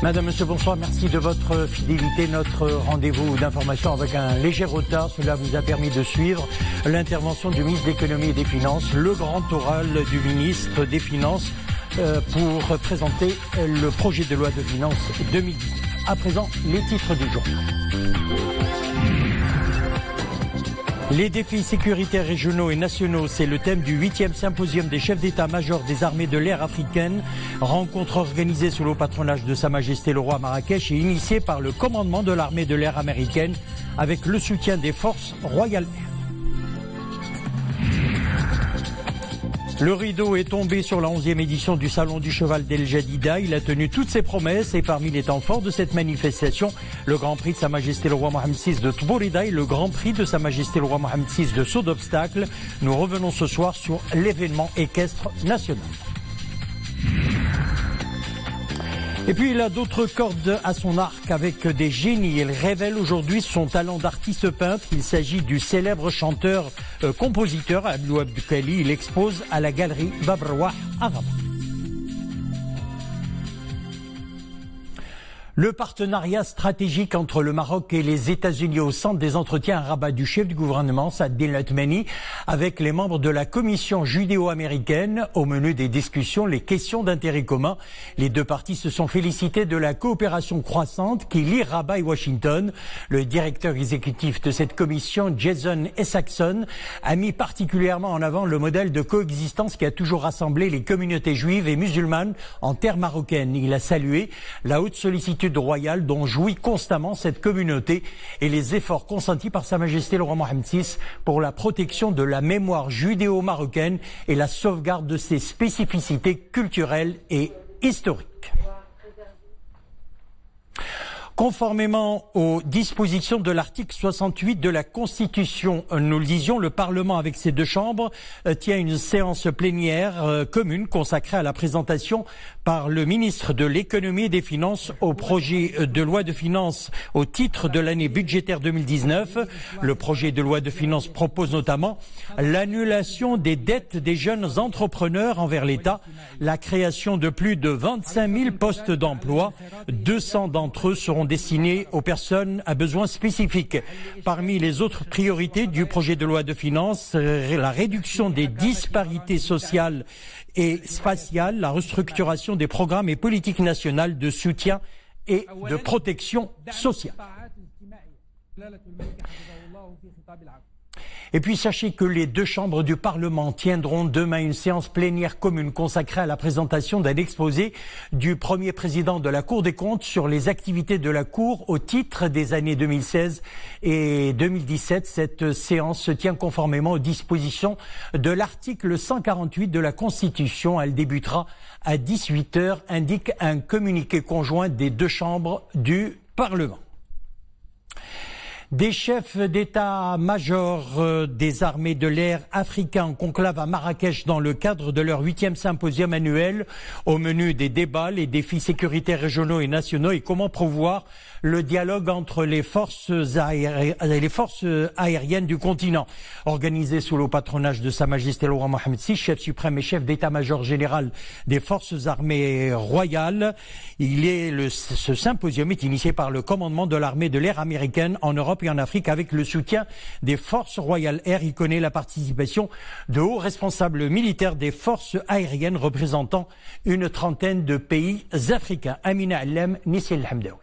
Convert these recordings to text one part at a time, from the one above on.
Madame, Monsieur, bonsoir. Merci de votre fidélité. Notre rendez-vous d'information avec un léger retard. Cela vous a permis de suivre l'intervention du ministre de l'Économie et des Finances, le grand oral du ministre des Finances pour présenter le projet de loi de finances 2019. À présent, les titres du jour. Les défis sécuritaires régionaux et nationaux, c'est le thème du 8e symposium des chefs d'état-major des armées de l'air africaines, rencontre organisée sous le patronage de Sa Majesté le Roi à Marrakech et initiée par le commandement de l'armée de l'air américaine avec le soutien des forces Royal Air. Le rideau est tombé sur la 11e édition du Salon du Cheval d'El Jadida. Il a tenu toutes ses promesses et parmi les temps forts de cette manifestation, le Grand Prix de Sa Majesté le Roi Mohamed VI de Tbourida et le Grand Prix de Sa Majesté le Roi Mohamed VI de saut d'obstacle. Nous revenons ce soir sur l'événement équestre national. Et puis il a d'autres cordes à son arc avec des génies. Il révèle aujourd'hui son talent d'artiste peintre. Il s'agit du célèbre chanteur-compositeur Abdou Abdoukali. Il expose à la galerie Babrouah à Rabat. Le partenariat stratégique entre le Maroc et les États-Unis au centre des entretiens à Rabat du chef du gouvernement, Saad El-Othmani, avec les membres de la commission judéo-américaine. Au menu des discussions, les questions d'intérêt commun. Les deux parties se sont félicitées de la coopération croissante qui lie Rabat et Washington. Le directeur exécutif de cette commission, Jason Isaacson, a mis particulièrement en avant le modèle de coexistence qui a toujours rassemblé les communautés juives et musulmanes en terre marocaine. Il a salué la haute sollicitude royale dont jouit constamment cette communauté et les efforts consentis par Sa Majesté le Roi Mohamed VI pour la protection de la mémoire judéo-marocaine et la sauvegarde de ses spécificités culturelles et historiques. Conformément aux dispositions de l'article 68 de la Constitution, nous le disions, le Parlement avec ses deux chambres tient une séance plénière commune consacrée à la présentation par le ministre de l'Économie et des Finances au projet de loi de finances au titre de l'année budgétaire 2019. Le projet de loi de finances propose notamment l'annulation des dettes des jeunes entrepreneurs envers l'État, la création de plus de 25 000 postes d'emploi, 200 d'entre eux seront destinés aux personnes à besoins spécifiques. Parmi les autres priorités du projet de loi de finances, la réduction des disparités sociales et spatiales, la restructuration des programmes et politiques nationales de soutien et de protection sociale. Et puis sachez que les deux chambres du Parlement tiendront demain une séance plénière commune consacrée à la présentation d'un exposé du premier président de la Cour des comptes sur les activités de la Cour au titre des années 2016 et 2017. Cette séance se tient conformément aux dispositions de l'article 148 de la Constitution. Elle débutera à 18 h, indique un communiqué conjoint des deux chambres du Parlement. Des chefs d'état-major des armées de l'air africains en conclave à Marrakech dans le cadre de leur 8e symposium annuel. Au menu des débats, les défis sécuritaires régionaux et nationaux et comment promouvoir le dialogue entre les forces aériennes du continent. Organisé sous le patronage de Sa Majesté le Roi Mohamed VI, chef suprême et chef d'état-major général des forces armées royales. Ce symposium est initié par le commandement de l'armée de l'air américaine en Europe et en Afrique avec le soutien des forces Royal Air. Il connaît la participation de hauts responsables militaires des forces aériennes représentant une trentaine de pays africains. Amina Allem, Nissil Hamdaoui.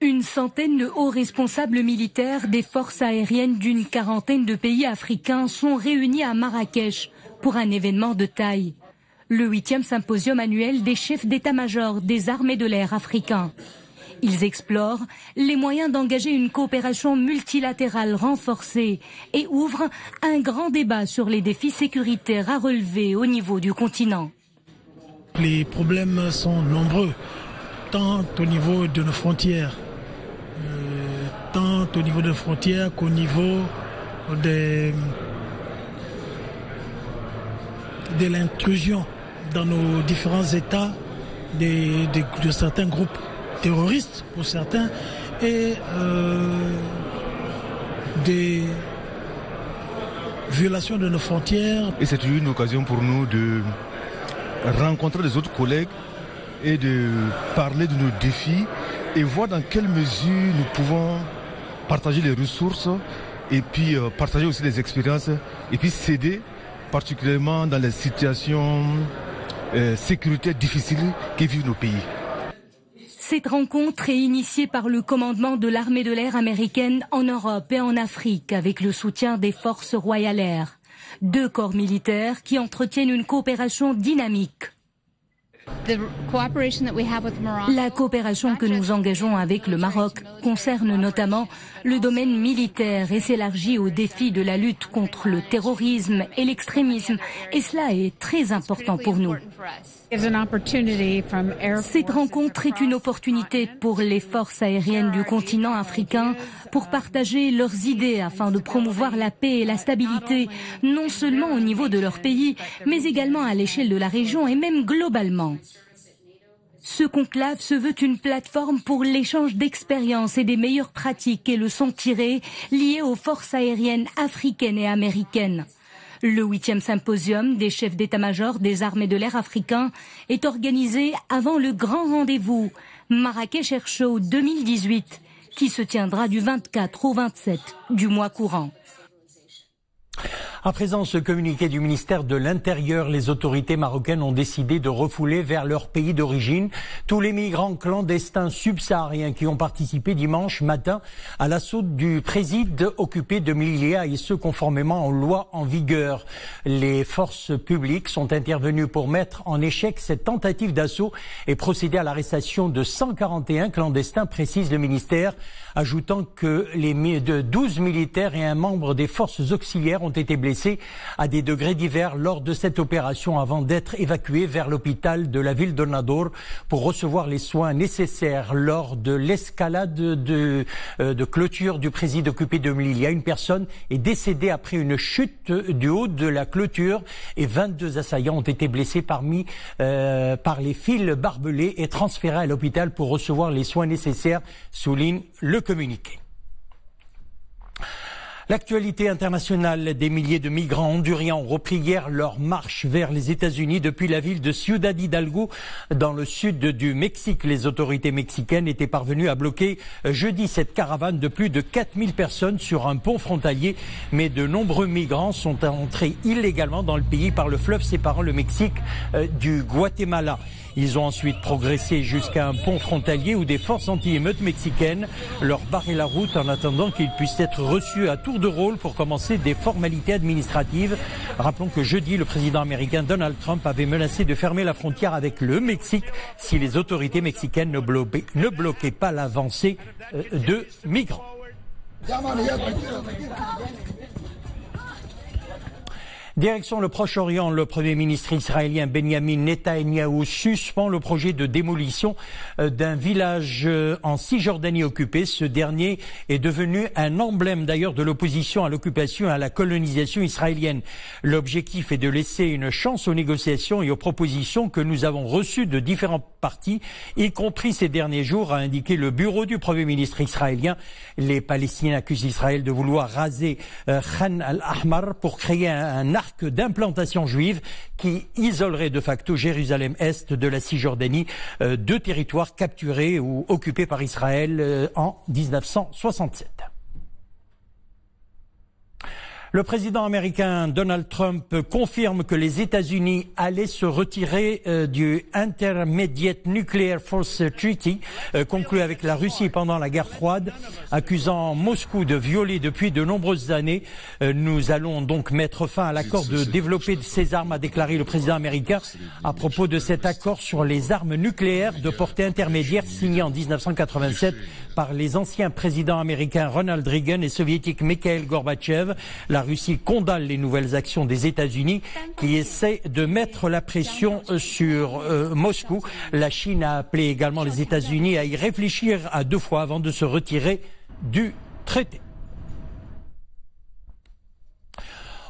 Une centaine de hauts responsables militaires des forces aériennes d'une quarantaine de pays africains sont réunis à Marrakech pour un événement de taille. Le 8e symposium annuel des chefs d'état-major des armées de l'air africains. Ils explorent les moyens d'engager une coopération multilatérale renforcée et ouvrent un grand débat sur les défis sécuritaires à relever au niveau du continent. Les problèmes sont nombreux, tant au niveau de nos frontières, qu'au niveau de l'intrusion dans nos différents États de certains groupes terroristes pour certains et des violations de nos frontières. Et c'est une occasion pour nous de rencontrer les autres collègues et de parler de nos défis et voir dans quelle mesure nous pouvons partager les ressources et puis partager aussi les expériences et puis s'aider particulièrement dans les situations sécuritaires difficiles que vivent nos pays. Cette rencontre est initiée par le commandement de l'armée de l'air américaine en Europe et en Afrique avec le soutien des forces Royal Air. 2 corps militaires qui entretiennent une coopération dynamique. La coopération que nous engageons avec le Maroc concerne notamment le domaine militaire et s'élargit aux défis de la lutte contre le terrorisme et l'extrémisme. Et cela est très important pour nous. Cette rencontre est une opportunité pour les forces aériennes du continent africain pour partager leurs idées afin de promouvoir la paix et la stabilité, non seulement au niveau de leur pays, mais également à l'échelle de la région et même globalement. Ce conclave se veut une plateforme pour l'échange d'expériences et des meilleures pratiques et leçons tirées liées aux forces aériennes africaines et américaines. Le 8e symposium des chefs d'état-major des armées de l'air africains est organisé avant le grand rendez-vous Marrakech Air Show 2018 qui se tiendra du 24 au 27 du mois courant. À présent, ce communiqué du ministère de l'Intérieur, les autorités marocaines ont décidé de refouler vers leur pays d'origine tous les migrants clandestins subsahariens qui ont participé dimanche matin à l'assaut du préside occupé de Melilla et ce conformément aux lois en vigueur. Les forces publiques sont intervenues pour mettre en échec cette tentative d'assaut et procéder à l'arrestation de 141 clandestins, précise le ministère, ajoutant que 12 militaires et un membre des forces auxiliaires ont été blessés à des degrés divers lors de cette opération avant d'être évacués vers l'hôpital de la ville de Nador pour recevoir les soins nécessaires lors de l'escalade de clôture du préside occupé de Melilla. Une personne est décédée après une chute du haut de la clôture et 22 assaillants ont été blessés par les fils barbelés et transférés à l'hôpital pour recevoir les soins nécessaires, souligne le communiqué. L'actualité internationale, des milliers de migrants honduriens ont repris hier leur marche vers les États-Unis depuis la ville de Ciudad Hidalgo dans le sud du Mexique. Les autorités mexicaines étaient parvenues à bloquer jeudi cette caravane de plus de 4000 personnes sur un pont frontalier, mais de nombreux migrants sont entrés illégalement dans le pays par le fleuve séparant le Mexique du Guatemala. Ils ont ensuite progressé jusqu'à un pont frontalier où des forces anti-émeutes mexicaines leur barraient la route en attendant qu'ils puissent être reçus à tour de rôle pour commencer des formalités administratives. Rappelons que jeudi, le président américain Donald Trump avait menacé de fermer la frontière avec le Mexique si les autorités mexicaines ne bloquaient pas l'avancée de migrants. Direction le Proche-Orient, le Premier ministre israélien Benjamin Netanyahou suspend le projet de démolition d'un village en Cisjordanie occupée. Ce dernier est devenu un emblème d'ailleurs de l'opposition à l'occupation et à la colonisation israélienne. L'objectif est de laisser une chance aux négociations et aux propositions que nous avons reçues de différents partis, y compris ces derniers jours, a indiqué le bureau du Premier ministre israélien. Les Palestiniens accusent Israël de vouloir raser Khan al-Ahmar pour créer un arc d'implantation juive qui isolerait de facto Jérusalem-Est de la Cisjordanie, 2 territoires capturés ou occupés par Israël en 1967. Le président américain Donald Trump confirme que les États-Unis allaient se retirer du Intermediate Nuclear Force Treaty conclu avec la Russie pendant la guerre froide, accusant Moscou de violer depuis de nombreuses années. Nous allons donc mettre fin à l'accord de développer ces armes, a déclaré le président américain à propos de cet accord sur les armes nucléaires de portée intermédiaire signé en 1987 par les anciens présidents américains Ronald Reagan et soviétique Mikhail Gorbatchev. La Russie condamne les nouvelles actions des États-Unis qui essaient de mettre la pression sur Moscou. La Chine a appelé également les États-Unis à y réfléchir à 2 fois avant de se retirer du traité.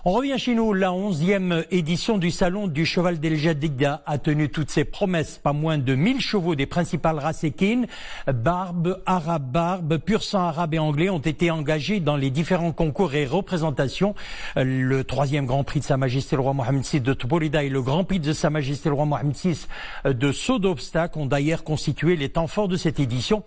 On revient chez nous. La 11e édition du Salon du Cheval d'El Jadida a tenu toutes ses promesses. Pas moins de 1000 chevaux des principales races équines, Barbe, Arabe Barbe, pur sang arabe et anglais ont été engagés dans les différents concours et représentations. Le 3e Grand Prix de Sa Majesté le Roi Mohamed VI de Topolida et le Grand Prix de Sa Majesté le Roi Mohamed VI de saut d'obstacles ont d'ailleurs constitué les temps forts de cette édition.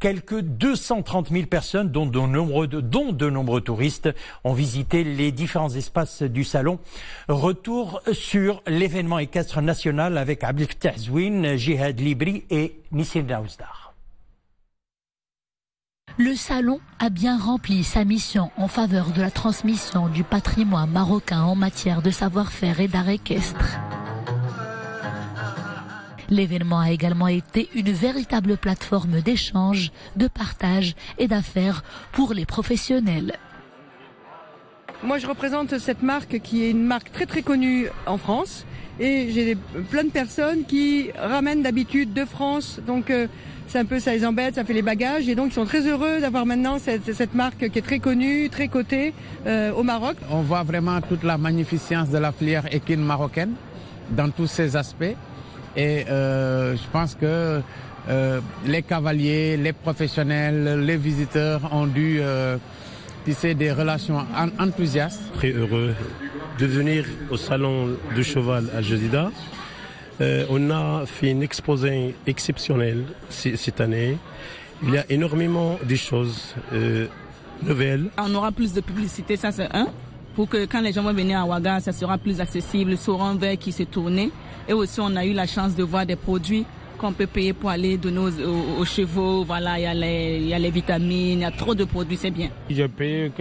Quelques 230 000 personnes, dont de nombreux touristes, ont visité les différents espaces du salon. Retour sur l'événement équestre national avec Abdel Fattah Zouine, Jihad Libri et Nissim Daouzdar. Le salon a bien rempli sa mission en faveur de la transmission du patrimoine marocain en matière de savoir-faire et d'art équestre. L'événement a également été une véritable plateforme d'échange, de partage et d'affaires pour les professionnels. Moi, je représente cette marque qui est une marque très très connue en France et j'ai plein de personnes qui ramènent d'habitude de France, donc c'est un peu, ça les embête, ça fait les bagages et donc ils sont très heureux d'avoir maintenant cette marque qui est très connue, très cotée au Maroc. On voit vraiment toute la magnificence de la filière équine marocaine dans tous ses aspects et je pense que les cavaliers, les professionnels, les visiteurs ont dû tisser des relations enthousiastes. Très heureux de venir au salon du cheval à Jadida. On a fait une exposé exceptionnelle cette année. Il y a énormément de choses nouvelles. On aura plus de publicité, ça c'est un. Pour que quand les gens vont venir à Ouaga, ça sera plus accessible, sauront vers qui se tourner. Et aussi on a eu la chance de voir des produits qu'on peut payer pour aller donner aux chevaux. Voilà, il y a les vitamines, il y a trop de produits, c'est bien. J'ai payé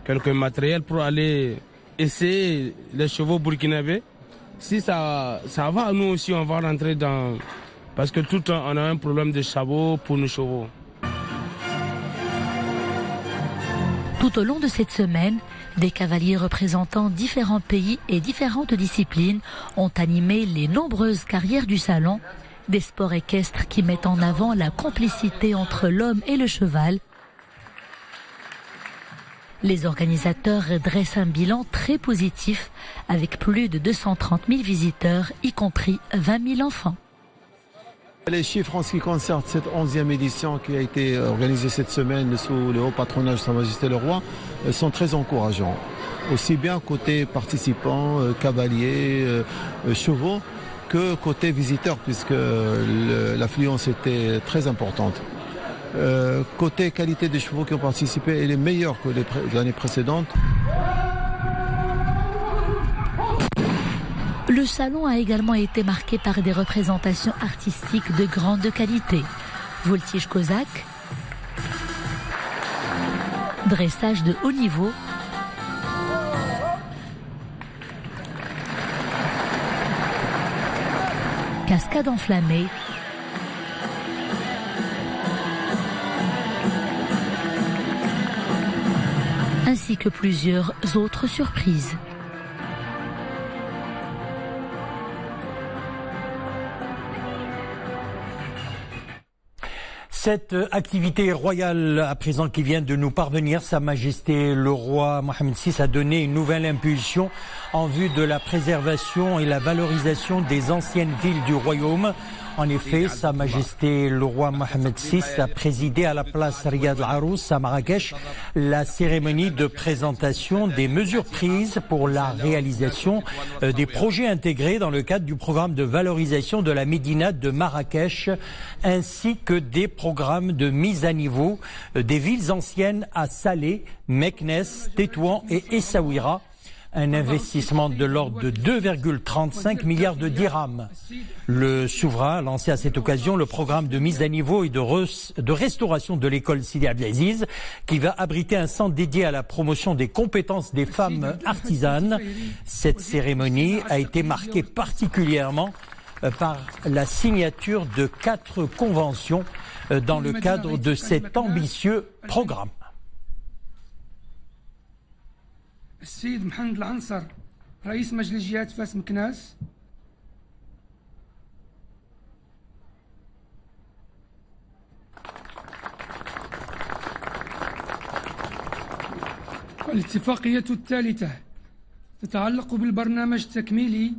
quelques matériels pour aller essayer les chevaux burkinabés. Si ça va, nous aussi on va rentrer dans... Parce que tout le temps on a un problème de sabots pour nos chevaux. Tout au long de cette semaine, des cavaliers représentant différents pays et différentes disciplines ont animé les nombreuses carrières du salon, des sports équestres qui mettent en avant la complicité entre l'homme et le cheval. Les organisateurs dressent un bilan très positif avec plus de 230 000 visiteurs, y compris 20 000 enfants. Les chiffres en ce qui concerne cette 11e édition qui a été organisée cette semaine sous le haut patronage de Sa Majesté le Roi sont très encourageants. Aussi bien côté participants, cavaliers, chevaux, que côté visiteurs puisque l'affluence était très importante. Côté qualité des chevaux qui ont participé, elle est meilleure que l'année précédente. Le salon a également été marqué par des représentations artistiques de grande qualité. Voltige cosaque, dressage de haut niveau, cascade enflammée, ainsi que plusieurs autres surprises. Cette activité royale à présent qui vient de nous parvenir, Sa Majesté le Roi Mohamed VI a donné une nouvelle impulsion en vue de la préservation et la valorisation des anciennes villes du royaume. En effet, Sa Majesté le Roi Mohamed VI a présidé à la place Riyad al-Arous à Marrakech la cérémonie de présentation des mesures prises pour la réalisation des projets intégrés dans le cadre du programme de valorisation de la Médina de Marrakech ainsi que des programmes de mise à niveau des villes anciennes à Salé, Meknes, Tétouan et Essaouira. Un investissement de l'ordre de 2,35 milliards de dirhams. Le souverain a lancé à cette occasion le programme de mise à niveau et de restauration de l'école Sidi Abdelaziz, qui va abriter un centre dédié à la promotion des compétences des femmes artisanes. Cette cérémonie a été marquée particulièrement par la signature de 4 conventions dans le cadre de cet ambitieux programme. السيد محمد العنصر رئيس مجلس جهات فاس مكناس الاتفاقية الثالثة تتعلق بالبرنامج التكميلي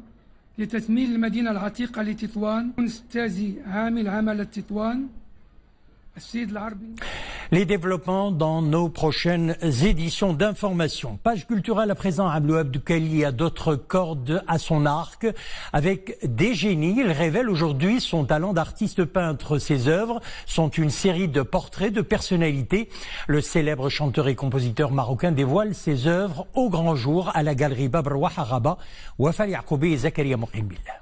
لتثمين المدينة العتيقة لتطوان ستازي عامل عمل تطوان. Les développements dans nos prochaines éditions d'information. Page culturelle à présent, Abdouhab Doukali a d'autres cordes à son arc. Avec des génies, il révèle aujourd'hui son talent d'artiste peintre. Ses œuvres sont une série de portraits de personnalités. Le célèbre chanteur et compositeur marocain dévoile ses œuvres au grand jour à la galerie Bab Rouah à Rabat. Wafal Yacoubi et Zakaria Mokhimbillah.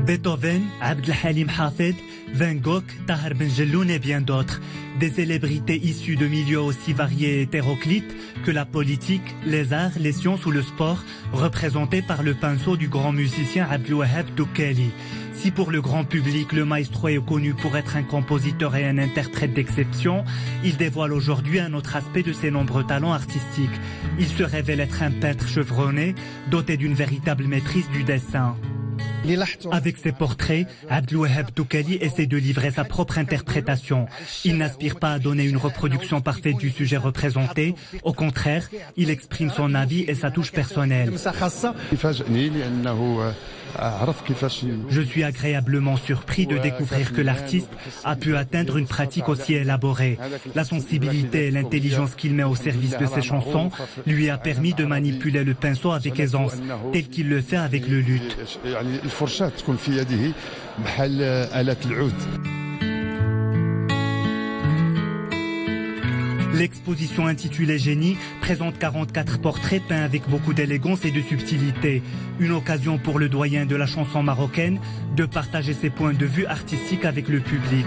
Beethoven, Abd el-Halim Hafid, Van Gogh, Tahar Ben Jelloun et bien d'autres. Des célébrités issues de milieux aussi variés et hétéroclites que la politique, les arts, les sciences ou le sport, représentés par le pinceau du grand musicien Abdouhab Doukali. Si pour le grand public, le maestro est connu pour être un compositeur et un interprète d'exception, il dévoile aujourd'hui un autre aspect de ses nombreux talents artistiques. Il se révèle être un peintre chevronné, doté d'une véritable maîtrise du dessin. Avec ses portraits, Abdouhab Doukali essaie de livrer sa propre interprétation. Il n'aspire pas à donner une reproduction parfaite du sujet représenté. Au contraire, il exprime son avis et sa touche personnelle. Je suis agréablement surpris de découvrir que l'artiste a pu atteindre une pratique aussi élaborée. La sensibilité et l'intelligence qu'il met au service de ses chansons lui a permis de manipuler le pinceau avec aisance, tel qu'il le fait avec le luth. L'exposition intitulée Génie présente 44 portraits peints avec beaucoup d'élégance et de subtilité. Une occasion pour le doyen de la chanson marocaine de partager ses points de vue artistiques avec le public.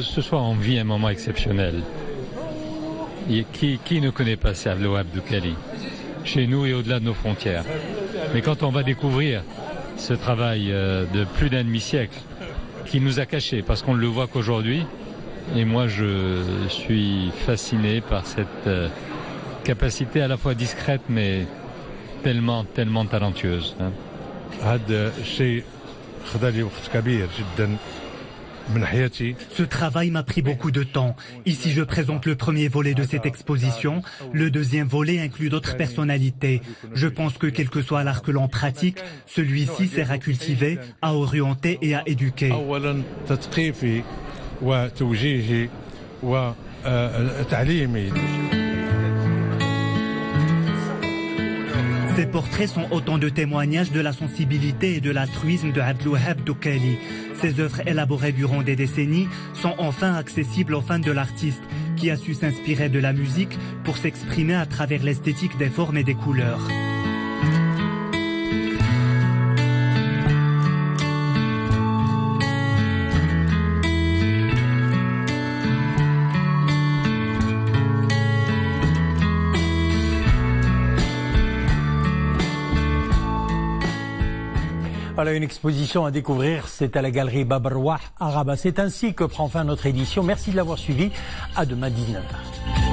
Ce soir, on vit un moment exceptionnel. Qui ne connaît pas Abdouhab Doukali, chez nous et au-delà de nos frontières. Mais quand on va découvrir ce travail de plus d'un demi-siècle, qui nous a cachés, parce qu'on ne le voit qu'aujourd'hui, et moi je suis fasciné par cette capacité à la fois discrète mais tellement talentueuse. Ce travail m'a pris beaucoup de temps. Ici, je présente le premier volet de cette exposition. Le deuxième volet inclut d'autres personnalités. Je pense que quel que soit l'art que l'on pratique, celui-ci sert à cultiver, à orienter et à éduquer. Ces portraits sont autant de témoignages de la sensibilité et de l'altruisme de Abdouhab Doukali. Ces œuvres élaborées durant des décennies sont enfin accessibles aux fans de l'artiste, qui a su s'inspirer de la musique pour s'exprimer à travers l'esthétique des formes et des couleurs. Voilà une exposition à découvrir, c'est à la galerie Bab Rouah à Rabat. C'est ainsi que prend fin notre édition. Merci de l'avoir suivi. À demain 19h.